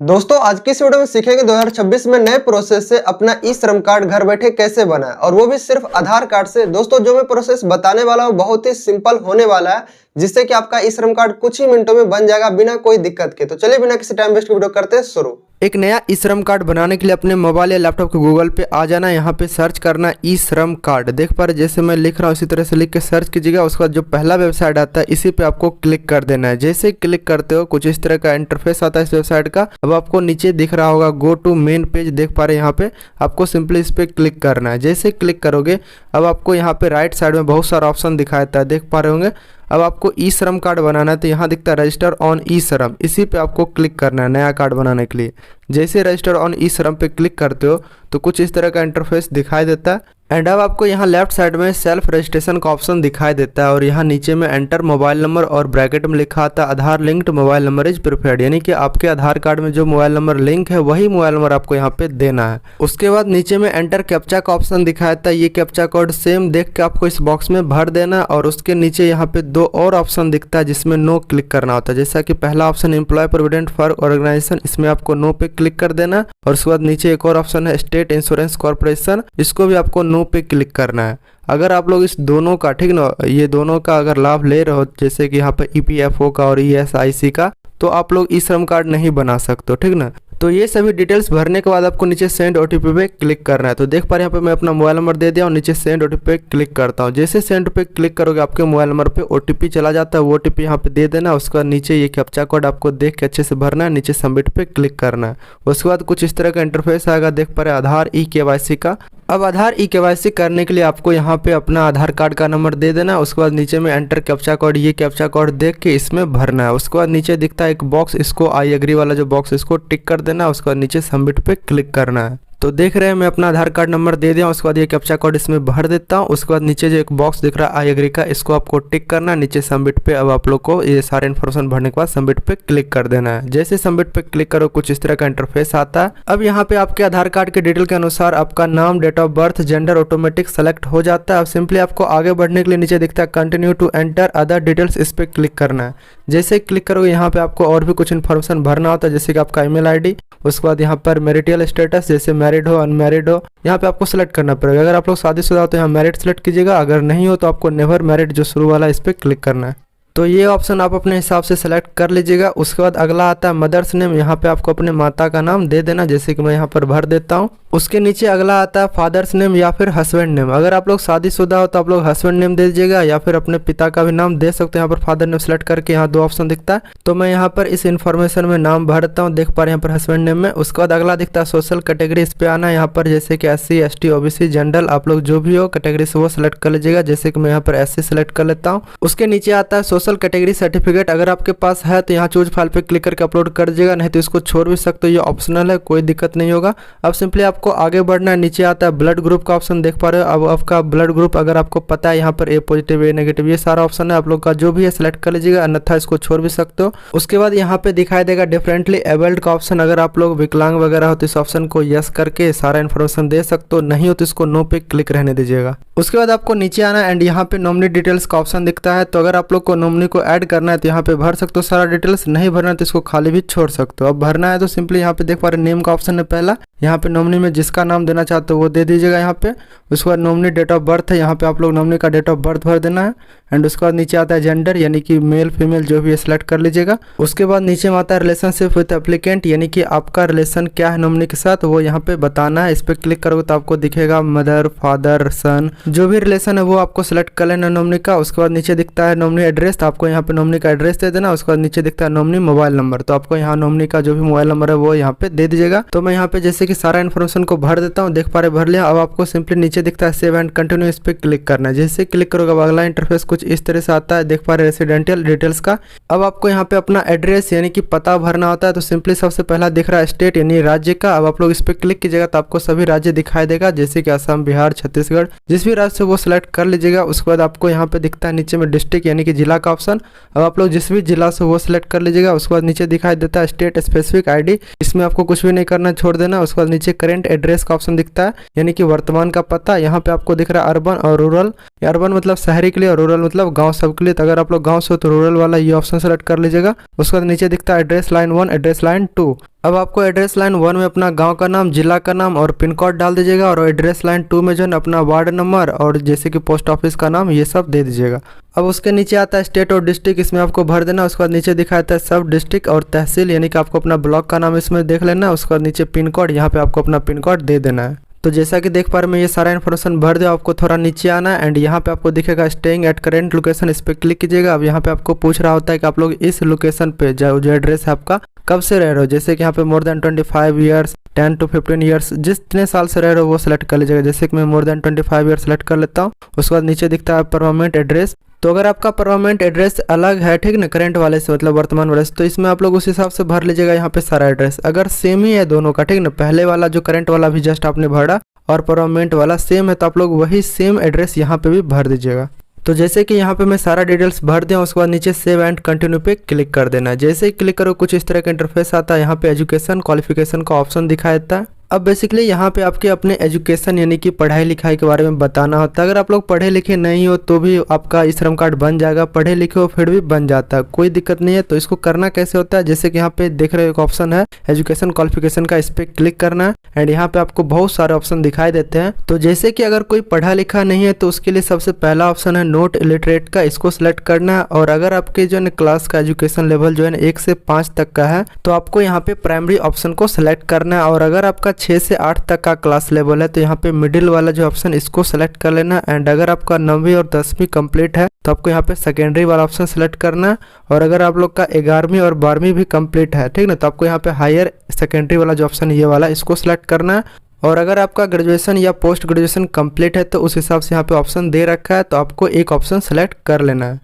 दोस्तों आज की इस वीडियो में सीखेंगे 2026 में नए प्रोसेस से अपना ई श्रम कार्ड घर बैठे कैसे बनाएं और वो भी सिर्फ आधार कार्ड से। दोस्तों जो मैं प्रोसेस बताने वाला हूँ बहुत ही सिंपल होने वाला है, जिससे कि आपका ई श्रम कार्ड कुछ ही मिनटों में बन जाएगा बिना कोई दिक्कत के। तो चलिए बिना किसी टाइम वेस्ट वीडियो करते हैं शुरू। एक नया ई श्रम कार्ड बनाने के लिए अपने मोबाइल या लैपटॉप के गूगल पे आ जाना, यहाँ पे सर्च करना ई श्रम कार्ड। देख पा रहे जैसे मैं लिख रहा हूँ उसी तरह से लिख के सर्च कीजिएगा। उसके बाद जो पहला वेबसाइट आता है इसी पे आपको क्लिक कर देना है। जैसे क्लिक करते हो कुछ इस तरह का इंटरफेस आता है इस वेबसाइट का। अब आपको नीचे दिख रहा होगा गो टू मेन पेज, देख पा रहे हैं यहाँ पे आपको सिंपली इस पर क्लिक करना है। जैसे क्लिक करोगे अब आपको यहाँ पे राइट साइड में बहुत सारा ऑप्शन दिखाई देता है, देख पा रहे होंगे। अब आपको ई श्रम कार्ड बनाना है तो यहाँ दिखता है रजिस्टर ऑन ई श्रम, इसी पे आपको क्लिक करना है नया कार्ड बनाने के लिए। जैसे रजिस्टर ऑन ई श्रम पे क्लिक करते हो तो कुछ इस तरह का इंटरफेस दिखाई देता है। एंड अब आपको यहाँ लेफ्ट साइड में सेल्फ रजिस्ट्रेशन का ऑप्शन दिखाई देता है और यहाँ नीचे में एंटर मोबाइल नंबर और ब्रैकेट में लिखा आता है Aadhaar linked mobile number is preferred, यानी कि आपके आधार कार्ड में जो मोबाइल नंबर लिंक है वही मोबाइल नंबर आपको यहाँ पे देना है। उसके बाद नीचे में एंटर कैप्चा का ऑप्शन दिखाई देता है। ये कैप्चा कोड सेम देख के आपको इस बॉक्स में भर देना और उसके नीचे यहाँ पे दो और ऑप्शन दिखता है जिसमें नो क्लिक करना होता है। जैसा कि पहला option employ provident fund organisation, इसमें आपको नो पे क्लिक कर देना और उसके बाद नीचे एक और ऑप्शन है स्टेट इंश्योरेंस कॉर्पोरेशन, इसको भी आपको नो पे क्लिक करना है। अगर आप लोग इस दोनों का, ठीक ना, ये दोनों का अगर लाभ ले रहे हो जैसे कि यहाँ पे ईपीएफओ का और ईएसआईसी का, तो आप लोग ई श्रम कार्ड नहीं बना सकते, ठीक ना। तो ये सभी डिटेल्स भरने के बाद आपको नीचे सेंड ओटीपी पे क्लिक करना है। तो देख पा रहे हैं यहाँ पे मैं अपना मोबाइल नंबर दे दिया और नीचे सेंड ओटीपी पे क्लिक करता हूँ। जैसे सेंड पे क्लिक करोगे आपके मोबाइल नंबर पे ओटीपी चला जाता है, वो ओटीपी यहाँ पे दे देना। उसके बाद नीचे ये कैप्चा कोड आपको देख के अच्छे से भरना है, नीचे सबमिट पे क्लिक करना है। उसके बाद कुछ इस तरह का इंटरफेस आएगा, देख पा रहे आधार ई केवाईसी का। अब आधार ई केवाईसी करने के लिए आपको यहाँ पे अपना आधार कार्ड का नंबर दे देना है। उसके बाद नीचे में एंटर कैप्चा कोड, ये कैप्चा कोड देख के इसमें भरना है। उसके बाद नीचे दिखता है एक बॉक्स, इसको आई एग्री वाला जो बॉक्स, इसको टिक कर देना है। उसके बाद नीचे सबमिट पे क्लिक करना है। तो देख रहे हैं मैं अपना आधार कार्ड नंबर दे दिया। उसके बाद ये कैप्चा कोड इसमें भर देता हूँ। उसके बाद नीचे जो एक बॉक्स दिख रहा है आई एग्री का, इसको आपको टिक करना है। नीचे सबमिट पे अब आप लोग को ये सारे इन्फॉर्मेशन भरने के बाद सबमिट पे क्लिक कर देना है। जैसे सबमिट पे क्लिक करो कुछ इस तरह का इंटरफेस आता है। अब यहाँ पे आपके आधार कार्ड के डिटेल के अनुसार आपका नाम, date of birth, gender automatic select हो जाता है। अब सिंपली आपको आगे बढ़ने के लिए नीचे दिखता है continue to enter other details, इस पर क्लिक करना है। जैसे क्लिक करोगे यहाँ पे आपको और भी कुछ इन्फॉर्मेशन भरना होता है, जैसे कि आपका ईमेल आईडी, उसके बाद यहाँ पर मैरिटल स्टेटस जैसे मैरिड हो अनमैरिड हो, यहाँ पे आपको सेलेक्ट करना पड़ेगा। अगर आप लोग शादीशुदा हो तो यहाँ मैरिड सेलेक्ट कीजिएगा, अगर नहीं हो तो आपको नेवर मैरिड जो शुरू वाला इस पर क्लिक करना है। तो ये ऑप्शन आप अपने हिसाब से सेलेक्ट कर लीजिएगा। उसके बाद अगला आता है मदर्स नेम, यहाँ पे आपको अपने माता का नाम दे देना, जैसे कि मैं यहाँ पर भर देता हूँ। उसके नीचे अगला आता है फादर्स नेम या फिर हस्बैंड नेम। अगर आप लोग शादीशुदा हो तो आप लोग हस्बैंड नेम दे दीजिएगा या फिर अपने पिता का भी नाम दे सकते हैं। यहाँ पर फादर नेम सेलेक्ट करके यहाँ दो ऑप्शन दिखता है, तो मैं यहाँ पर इस इन्फॉर्मेशन में नाम भरता हूँ, देख पा रहे हैं यहाँ पर हस्बैंड नेम में। उसके बाद अगला दिखता है सोशल कैटेगरी, इस पे आना है। यहाँ पर जैसे कि SC ST OBC जनरल, आप लोग जो भी हो कैटेगरी से वो सेलेक्ट कर लीजिएगा, जैसे कि मैं यहाँ पर SC सेलेक्ट कर लेता हूँ। उसके नीचे आता है सोशल कैटेगरी सर्टिफिकेट, अगर आपके पास है तो यहाँ चूज फाइल पे क्लिक करके अपलोड कर दीजिएगा, नहीं तो इसको छोड़ भी सकते हो, ये ऑप्शनल है, कोई दिक्कत नहीं होगा। अब सिंपली आपको आगे बढ़ना है। नीचे आता है ब्लड ग्रुप का ऑप्शन, देख पा रहे हो। अब आपका ब्लड ग्रुप अगर आपको पता है यहाँ पर ए पॉजिटिव ए नेगेटिव ये सारा ऑप्शन है, आप लोग का जो भी है सेलेक्ट कर लीजिएगा, अन्यथा इसको छोड़ भी सकते हो। उसके बाद यहाँ पे दिखाई देगा डिफरेंटली एबल्ड का ऑप्शन, अगर आप लोग विकलांग वगैरह हो तो इस ऑप्शन को यस करके सारा इन्फॉर्मेशन दे सकते हो, नहीं हो तो इसको नो पे क्लिक रहने दीजिएगा। उसके बाद आपको नीचे आना एंड यहाँ पे नॉमिनी डिटेल्स का ऑप्शन दिखता है, तो अगर आप लोग को नॉमिनी को ऐड करना है तो यहाँ पे भर सकते हो सारा डिटेल्स, नहीं भरना है तो इसको खाली भी छोड़ सकते हो। अब भरना है तो सिंपली यहाँ पे देख पा रहे नेम का ऑप्शन है पहला, यहाँ पे नॉमिनी में जिसका नाम देना चाहते हो वो दे दीजिएगा यहाँ पे। उसके बाद नॉमिनी डेट ऑफ बर्थ है, यहाँ पे आप लोग नॉमिनी का डेट ऑफ बर्थ भर देना है। एंड उसके बाद नीचे आता है जेंडर, यानी कि मेल फीमेल जो भी है सिलेक्ट कर लीजिएगा। उसके बाद नीचे में आता है रिलेशनशिप विद एप्लीकेंट, यानी कि आपका रिलेशन क्या है नॉमिनी के साथ वो यहाँ पे बताना है। इस पर क्लिक करोगे तो आपको दिखेगा मदर, फादर, सन, जो भी रिलेशन है वो आपको सिलेक्ट कर लेना नॉमिनी का। उसके बाद नीचे दिखता है नॉमिनी एड्रेस, तो आपको यहाँ पे नॉमिनी का एड्रेस दे देना। उसके बाद नीचे दिखता है नॉमिनी मोबाइल नंबर, तो आपको यहाँ नॉमिनी का जो भी मोबाइल नंबर है वो यहाँ पे दे दीजिएगा। तो मैं यहाँ पे जैसे कि सारा इन्फॉर्मेशन को भर देता हूँ, देख पा रहे भर लिया। अब आपको सिंपली नीचे दिखता है सेव एंड कंटिन्यू, इस पे क्लिक करना है। जैसे क्लिक करोगे अब अगला इंटरफेस कुछ इस तरह से आता है, देख पा रहे रेसिडेंशियल डिटेल्स का। अब आपको यहाँ पे अपना एड्रेस यानी कि पता भरना होता है, तो सिंपली सबसे पहला दिख रहा है स्टेट यानी राज्य का। अब आप लोग इस पे क्लिक कीजिएगा तो आपको सभी राज्य दिखाई देगा, जैसे कि असम, बिहार, छत्तीसगढ़, जिस भी राज्य से वो सिलेक्ट कर लीजिएगा। उसके बाद आपको यहाँ पे दिखता है नीचे में डिस्ट्रिक्ट यानी कि जिला का ऑप्शन, अब आप लोग जिस भी जिला से वो सिलेक्ट कर लीजिएगा। उसके बाद नीचे दिखाई देता है स्टेट स्पेसिफिक ID, इसमें आपको कुछ भी नहीं करना, छोड़ देना। उसके बाद नीचे करेंट एड्रेस का ऑप्शन दिखता है, यानी कि वर्तमान का पता। यहाँ पे आपको दिख रहा है अर्बन और रूरल, अर्बन मतलब शहरी के लिए और रूरल मतलब गांव सब के लिए। तो अगर आप लोग गांव से हो तो रूरल वाला ये ऑप्शन सेलेक्ट कर लीजिएगा। उसके बाद नीचे दिखता है एड्रेस लाइन 1, एड्रेस लाइन 2। अब आपको एड्रेस लाइन 1 में अपना गांव का नाम, जिला का नाम और पिन कोड डाल दीजिएगा, और एड्रेस लाइन 2 में जो है अपना वार्ड नंबर और जैसे कि पोस्ट ऑफिस का नाम ये सब दे दीजिएगा। अब उसके नीचे आता है स्टेट और डिस्ट्रिक्ट, इसमें आपको भर देना। उसके बाद नीचे दिखाता है सब डिस्ट्रिक्ट और तहसील, यानी कि आपको अपना ब्लॉक का नाम इसमें देख लेना। उसके बाद नीचे पिन कोड, यहाँ पे आपको अपना पिन कोड दे देना है। तो जैसा कि देख पा रहे मैं ये सारा इन्फॉर्मेशन भर दिया। आपको थोड़ा नीचे आना है एंड यहाँ पे आपको दिखेगा स्टेइंग एट करेंट लोकेशन, इस पर क्लिक कीजिएगा। अब यहाँ पे आपको पूछ रहा होता है कि आप लोग इस लोकेशन पे जो एड्रेस है आपका कब से रह रहे हो, जैसे कि यहाँ पे more than 25 years, 10 to 15 years, जितने साल से रह रहे हो वो सिलेक्ट कर लीजिएगा। जैसे कि मैं मोर देन 25 ईयर्स सेलेक्ट कर लेता हूँ। उसके बाद नीचे दिखता है परमानेंट एड्रेस। तो अगर आपका परमानेंट एड्रेस अलग है, ठीक ना, करंट वाले से मतलब वर्तमान वाले से, तो इसमें आप लोग उस हिसाब से भर लीजिएगा यहाँ पे सारा एड्रेस। अगर सेम ही है दोनों का, ठीक ना, पहले वाला जो करंट वाला भी जस्ट आपने भरा और परमानेंट वाला सेम है, तो आप लोग वही सेम एड्रेस यहाँ पे भी भर दीजिएगा। तो जैसे कि यहाँ पे मैं सारा डिटेल्स भर दिया, उसके बाद नीचे सेव एंड कंटिन्यू पे क्लिक कर देना है। जैसे ही क्लिक करो कुछ इस तरह का इंटरफेस आता है। यहाँ पे एजुकेशन क्वालिफिकेशन का ऑप्शन दिखाई देता है। अब बेसिकली यहाँ पे आपके अपने एजुकेशन यानी कि पढ़ाई लिखाई के बारे में बताना होता है। अगर आप लोग पढ़े लिखे नहीं हो तो भी आपका ई श्रम कार्ड बन जाएगा, पढ़े लिखे हो फिर भी बन जाता है, कोई दिक्कत नहीं है। तो इसको करना कैसे होता है, जैसे कि यहाँ पे देख रहे हो एक ऑप्शन है एजुकेशन क्वालिफिकेशन का, इस पर क्लिक करना है एंड यहाँ पे आपको बहुत सारे ऑप्शन दिखाई देते हैं। तो जैसे कि अगर कोई पढ़ा लिखा नहीं है तो उसके लिए सबसे पहला ऑप्शन है नॉट इलिटरेट का, इसको सिलेक्ट करना है। और अगर आपके जो है क्लास का एजुकेशन लेवल जो है 1 से 5 तक का है तो आपको यहाँ पे प्राइमरी ऑप्शन को सिलेक्ट करना है। और अगर आपका 6 से 8 तक का क्लास लेवल है तो यहाँ पे मिडिल वाला जो ऑप्शन इसको सेलेक्ट कर लेना। एंड अगर आपका 9वीं और 10वीं कंप्लीट है तो आपको यहाँ पे सेकेंडरी वाला ऑप्शन सेलेक्ट करना। और अगर आप लोग का 11वीं और 12वीं भी कंप्लीट है, ठीक ना, तो आपको यहाँ पे हायर सेकेंडरी वाला जो ऑप्शन ये वाला इसको सिलेक्ट करना। और अगर आपका ग्रेजुएशन या पोस्ट ग्रेजुएशन कंप्लीट है तो उस हिसाब से यहाँ पे ऑप्शन दे रखा है, तो आपको एक ऑप्शन सेलेक्ट कर लेना है।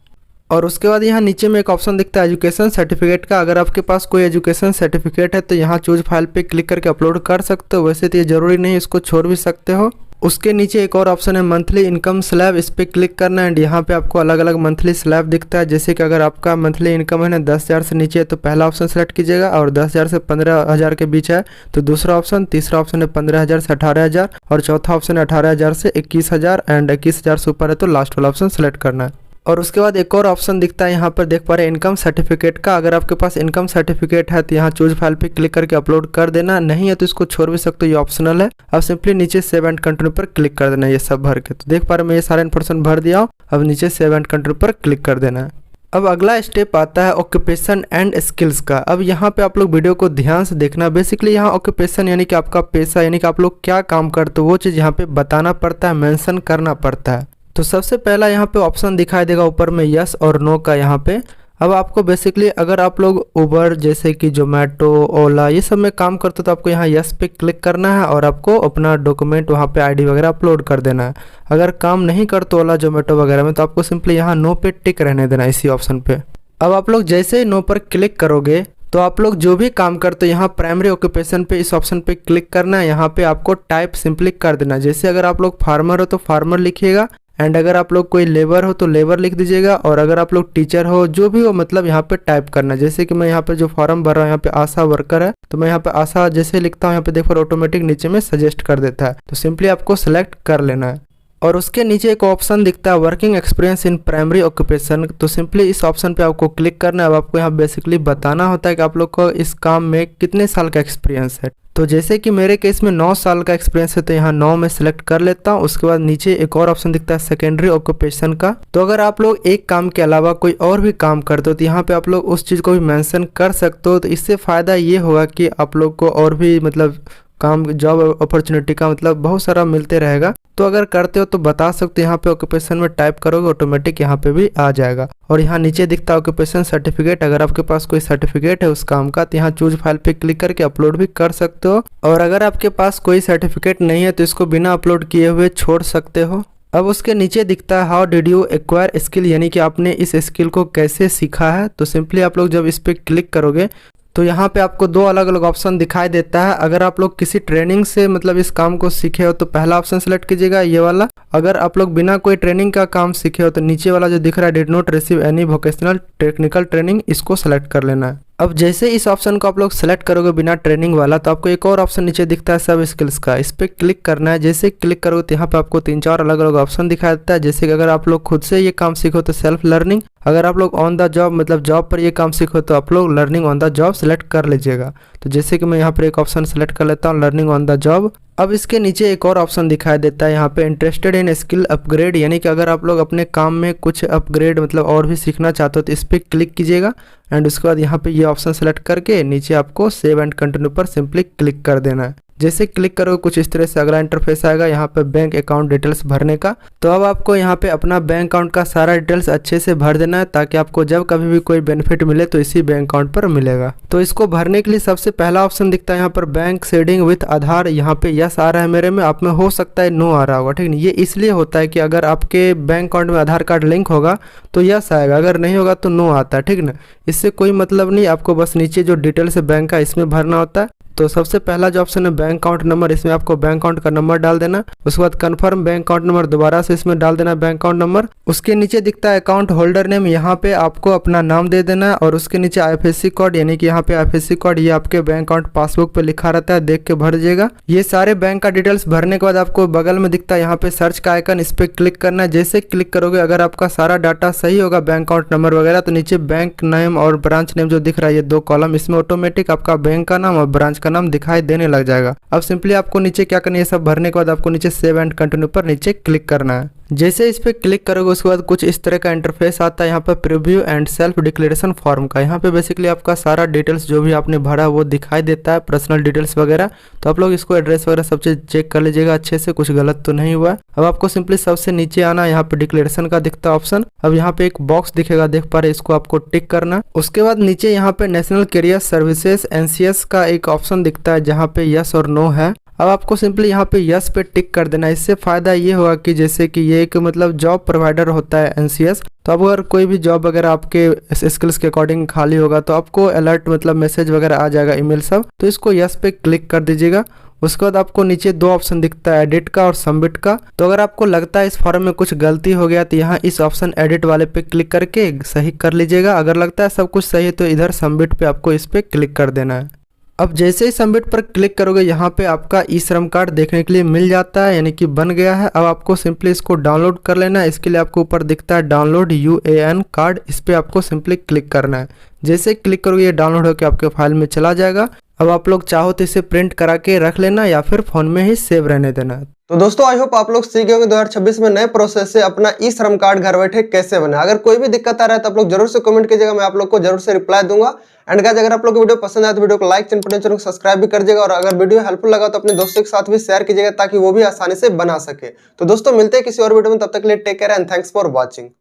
और उसके बाद यहाँ नीचे में एक ऑप्शन दिखता है एजुकेशन सर्टिफिकेट का। अगर आपके पास कोई एजुकेशन सर्टिफिकेट है तो यहाँ चूज फाइल पे क्लिक करके अपलोड कर सकते हो। वैसे तो ये जरूरी नहीं, इसको छोड़ भी सकते हो। उसके नीचे एक और ऑप्शन है मंथली इनकम स्लैब, इस पर क्लिक करना है एंड यहाँ पे आपको अलग अलग मंथली स्लैब दिखता है। जैसे कि अगर आपका मंथली इनकम है ना 10,000 से नीचे है तो पहला ऑप्शन सेलेक्ट कीजिएगा, और 10,000 से 15,000 के बीच है तो दूसरा ऑप्शन, तीसरा ऑप्शन है 15,000 से 18,000 और चौथा ऑप्शन है 18,000 से 21,000 एंड 21,000 से ऊपर है तो लास्ट वाला ऑप्शन सेलेक्ट करना है। और उसके बाद एक और ऑप्शन दिखता है यहाँ पर देख पा रहे हैं इनकम सर्टिफिकेट का। अगर आपके पास इनकम सर्टिफिकेट है तो यहाँ चूज फाइल पे क्लिक करके अपलोड कर देना, नहीं है तो इसको छोड़ भी सकते हो, ये ऑप्शनल है। अब सिंपली नीचे सेव एंड कंटिन्यू पर क्लिक कर देना ये सब भर के। तो देख पा रहे मैं ये सारा इन्फॉर्मेशन भर दिया हूँ। अब नीचे सेव एंड कंटिन्यू पर क्लिक कर देना है। अब अगला स्टेप आता है ऑक्यूपेशन एंड स्किल्स का। अब यहाँ पे आप लोग वीडियो को ध्यान से देखना। बेसिकली यहाँ ऑक्यूपेशन यानी कि आपका पेशा, यानी कि आप लोग क्या काम करते हो वो चीज़ यहाँ पे बताना पड़ता है, मेंशन करना पड़ता है। तो सबसे पहला यहाँ पे ऑप्शन दिखाई देगा ऊपर में यस और नो का यहाँ पे। अब आपको बेसिकली अगर आप लोग उबर जैसे कि जोमेटो, ओला ये सब में काम करते हो तो आपको यहाँ यस पे क्लिक करना है और आपको अपना डॉक्यूमेंट वहाँ पे आईडी वगैरह अपलोड कर देना है। अगर काम नहीं करते ओला जोमेटो वगैरह में तो आपको सिंपली यहाँ नो पे टिक रहने देना इसी ऑप्शन पे। अब आप लोग जैसे ही नो पर क्लिक करोगे तो आप लोग जो भी काम करते हो यहाँ प्राइमरी ऑक्यूपेशन पे इस ऑप्शन पे क्लिक करना है। यहाँ पे आपको टाइप सिंपली कर देना। जैसे अगर आप लोग फार्मर हो तो फार्मर लिखिएगा एंड अगर आप लोग कोई लेबर हो तो लेबर लिख दीजिएगा, और अगर आप लोग टीचर हो जो भी हो मतलब यहाँ पे टाइप करना। जैसे कि मैं यहाँ पे जो फॉर्म भर रहा हूँ यहाँ पे आशा वर्कर है तो मैं यहाँ पे आशा जैसे लिखता हूँ यहाँ पे देखो ऑटोमेटिक नीचे में सजेस्ट कर देता है। तो सिंपली आपको सिलेक्ट कर लेना है। और उसके नीचे एक ऑप्शन दिखता है working experience in primary occupation, तो सिंपली इस ऑप्शन पे आपको क्लिक करना है। अब आपको यहाँ बेसिकली बताना होता है कि आप लोग को इस काम में कितने साल का एक्सपीरियंस है। तो जैसे कि मेरे केस में 9 साल का एक्सपीरियंस है तो यहाँ 9 में सिलेक्ट कर लेता हूँ। उसके बाद नीचे एक और ऑप्शन दिखता है सेकेंडरी ऑक्यूपेशन का। तो अगर आप लोग एक काम के अलावा कोई और भी काम करते हो तो यहाँ पे आप लोग उस चीज़ को भी मेंशन कर सकते हो। तो इससे फ़ायदा ये होगा कि आप लोग को और भी मतलब काम जॉब अपॉर्चुनिटी का मतलब बहुत सारा मिलते रहेगा। तो अगर करते हो तो बता सकते हो, यहाँ पे ऑक्यूपेशन में टाइप करोगे ऑटोमेटिक यहाँ पे भी आ जाएगा। और यहाँ नीचे दिखता है ऑक्यूपेशन सर्टिफिकेट। अगर आपके पास कोई सर्टिफिकेट है उस काम का तो यहाँ चूज फाइल पे क्लिक करके अपलोड भी कर सकते हो। और अगर आपके पास कोई सर्टिफिकेट नहीं है तो इसको बिना अपलोड किए हुए छोड़ सकते हो। अब उसके नीचे दिखता है how did you acquire skill, यानी कि आपने इस स्किल को कैसे सीखा है। तो सिंपली आप लोग जब इस पर क्लिक करोगे तो यहाँ पे आपको 2 अलग अलग ऑप्शन दिखाई देता है। अगर आप लोग किसी ट्रेनिंग से मतलब इस काम को सीखे हो तो पहला ऑप्शन सेलेक्ट कीजिएगा ये वाला। अगर आप लोग बिना कोई ट्रेनिंग का काम सीखे हो तो नीचे वाला जो दिख रहा है did not receive any vocational technical training, इसको सेलेक्ट कर लेना है। अब जैसे इस ऑप्शन को आप लोग सेलेक्ट करोगे बिना ट्रेनिंग वाला, तो आपको एक और ऑप्शन नीचे दिखता है सब स्किल्स का, इस पर क्लिक करना है। जैसे क्लिक करोगे तो यहाँ पे आपको 3-4 अलग अलग ऑप्शन दिखाई देता है। जैसे कि अगर आप लोग खुद से ये काम सीखो तो सेल्फ लर्निंग, अगर आप लोग ऑन द जॉब मतलब जॉब पर ये काम सीखो तो आप लोग learning on the job select कर लीजिएगा। तो जैसे कि मैं यहाँ पर एक ऑप्शन सेलेक्ट कर लेता हूँ, लर्निंग ऑन द जॉब। अब इसके नीचे एक और ऑप्शन दिखाई देता है यहाँ पे इंटरेस्टेड इन स्किल अपग्रेड, यानी कि अगर आप लोग अपने काम में कुछ अपग्रेड मतलब और भी सीखना चाहते हो तो इस पर क्लिक कीजिएगा। एंड उसके बाद यहाँ पे ये ऑप्शन सेलेक्ट करके नीचे आपको सेव एंड कंटिन्यू पर सिंपली क्लिक कर देना है। जैसे क्लिक करोगे कुछ इस तरह से अगला इंटरफेस आएगा यहाँ पे बैंक अकाउंट डिटेल्स भरने का। तो अब आपको यहाँ पे अपना बैंक अकाउंट का सारा डिटेल्स अच्छे से भर देना है, ताकि आपको जब कभी भी कोई बेनिफिट मिले तो इसी बैंक अकाउंट पर मिलेगा। तो इसको भरने के लिए सबसे पहला ऑप्शन दिखता है यहाँ पर बैंक शेडिंग विथ आधार, यहाँ पे यस आ रहा है मेरे में, आप में हो सकता है नो आ रहा होगा, ठीक है। ये इसलिए होता है कि अगर आपके बैंक अकाउंट में आधार कार्ड लिंक होगा तो यस आएगा, अगर नहीं होगा तो नो आता है, ठीक ना। इससे कोई मतलब नहीं, आपको बस नीचे जो डिटेल्स है बैंक का इसमें भरना होता है। तो सबसे पहला जो ऑप्शन है बैंक अकाउंट नंबर, इसमें आपको बैंक अकाउंट का नंबर डाल देना। उसके बाद कंफर्म बैंक अकाउंट नंबर, दोबारा से इसमें डाल देना बैंक अकाउंट नंबर। उसके नीचे दिखता है अकाउंट होल्डर नेम, यहाँ पे आपको अपना नाम दे देना है। और उसके नीचे IFSC कोड, यानी कि यहाँ पे IFSC कोड ये आपके बैंक अकाउंट पासबुक पे लिखा रहता है, देख के भर दीजिएगा। ये सारे बैंक का डिटेल्स भरने के बाद आपको बगल में दिखता है यहाँ पे सर्च का आइकन, इस पे क्लिक करना है। जैसे क्लिक करोगे अगर आपका सारा डाटा सही होगा बैंक अकाउंट नंबर वगैरह, तो नीचे बैंक नेम और ब्रांच नेम जो दिख रहा है ये 2 कॉलम, इसमें ऑटोमेटिक आपका बैंक का नाम और ब्रांच का नाम दिखाई देने लग जाएगा। अब सिंपली आपको नीचे क्या करना है, ये सब भरने के बाद आपको नीचे सेव एंड कंटिन्यू पर नीचे क्लिक करना है। जैसे इस पे क्लिक करोगे उसके बाद कुछ इस तरह का इंटरफेस आता है यहाँ पर preview and self declaration form का। यहाँ पे बेसिकली आपका सारा डिटेल्स जो भी आपने भरा वो दिखाई देता है, पर्सनल डिटेल्स वगैरह। तो आप लोग इसको एड्रेस वगैरह सब चीज चेक कर लीजिएगा अच्छे से, कुछ गलत तो नहीं हुआ है। अब आपको सिंपली सबसे नीचे आना, यहाँ पे डिक्लेरेशन का दिखता है ऑप्शन। अब यहाँ पे एक बॉक्स दिखेगा, देख पा रहे, इसको आपको टिक करना। उसके बाद नीचे यहाँ पे नेशनल कैरियर सर्विसेज NCS का एक ऑप्शन दिखता है जहाँ पे यस और नो है। अब आपको सिंपली यहाँ पे यस पे टिक कर देना है। इससे फायदा ये होगा कि जैसे कि ये एक मतलब जॉब प्रोवाइडर होता है NCS, तो अब अगर कोई भी जॉब वगैरह आपके स्किल्स के अकॉर्डिंग खाली होगा तो आपको अलर्ट मतलब मैसेज वगैरह आ जाएगा, ईमेल सब। तो इसको यस पे क्लिक कर दीजिएगा। उसके बाद आपको नीचे 2 ऑप्शन दिखता है, एडिट का और सबमिट का। तो अगर आपको लगता है इस फॉर्म में कुछ गलती हो गया तो यहाँ इस ऑप्शन एडिट वाले पे क्लिक करके सही कर लीजिएगा। अगर लगता है सब कुछ सही है तो इधर सबमिट पे आपको इस पे क्लिक कर देना है। अब जैसे ही सबमिट पर क्लिक करोगे यहाँ पे आपका ई श्रम कार्ड देखने के लिए मिल जाता है, यानी कि बन गया है। अब आपको सिंपली इसको डाउनलोड कर लेना है। इसके लिए आपको ऊपर दिखता है डाउनलोड UAN कार्ड, इस पे आपको सिंपली क्लिक करना है। जैसे क्लिक करोगे ये डाउनलोड होकर आपके फाइल में चला जाएगा। अब आप लोग चाहो तो इसे प्रिंट करा के रख लेना या फिर फोन में ही सेव रहने देना। तो दोस्तों आई होप आप लोग सीख गए होंगे 2026 में नए प्रोसेस से अपना ई श्रम कार्ड घर बैठे कैसे बना। अगर कोई भी दिक्कत आ रहा है तो आप लोग जरूर से कमेंट कीजिएगा, मैं आप लोग को जरूर से रिप्लाई दूंगा। एंड गाइस अगर आप लोग को वीडियो पसंद आए तो वीडियो को लाइक, चैनल को सब्सक्राइब भी कर दीजिएगा। और अगर वीडियो हेल्पफुल लगा तो अपने दोस्तों के साथ भी शेयर कीजिएगा ताकि वो भी आसानी से बना सके। तो दोस्तों मिलते हैं किसी और वीडियो में, तब तक के लिए take care and thanks for watching.